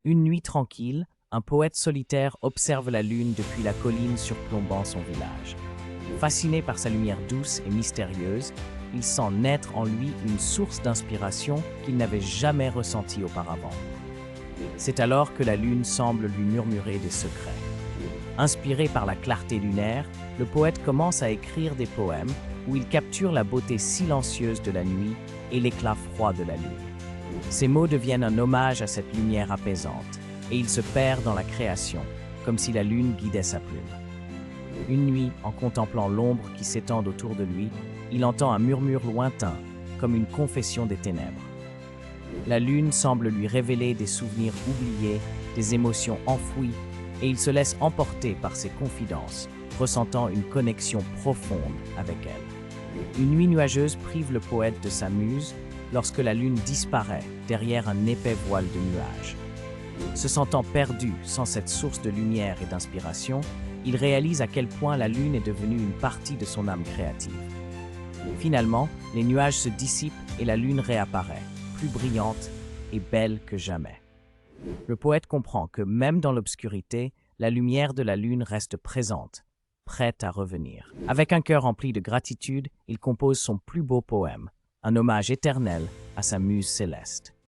Une nuit tranquille, un poète solitaire observe la lune depuis la colline surplombant son village. Fasciné par sa lumière douce et mystérieuse, il sent naître en lui une source d'inspiration qu'il n'avait jamais ressentie auparavant. C'est alors que la lune semble lui murmurer des secrets. Inspiré par la clarté lunaire, le poète commence à écrire des poèmes où il capture la beauté silencieuse de la nuit et l'éclat froid de la lune. Ces mots deviennent un hommage à cette lumière apaisante, et il se perd dans la création, comme si la lune guidait sa plume. Une nuit, en contemplant l'ombre qui s'étend autour de lui, il entend un murmure lointain, comme une confession des ténèbres. La lune semble lui révéler des souvenirs oubliés, des émotions enfouies, et il se laisse emporter par ses confidences, ressentant une connexion profonde avec elle. Une nuit nuageuse prive le poète de sa muse lorsque la lune disparaît derrière un épais voile de nuages. Se sentant perdu sans cette source de lumière et d'inspiration, il réalise à quel point la lune est devenue une partie de son âme créative. Finalement, les nuages se dissipent et la lune réapparaît, plus brillante et belle que jamais. Le poète comprend que même dans l'obscurité, la lumière de la lune reste présente, prête à revenir. Avec un cœur rempli de gratitude, il compose son plus beau poème, un hommage éternel à sa muse céleste.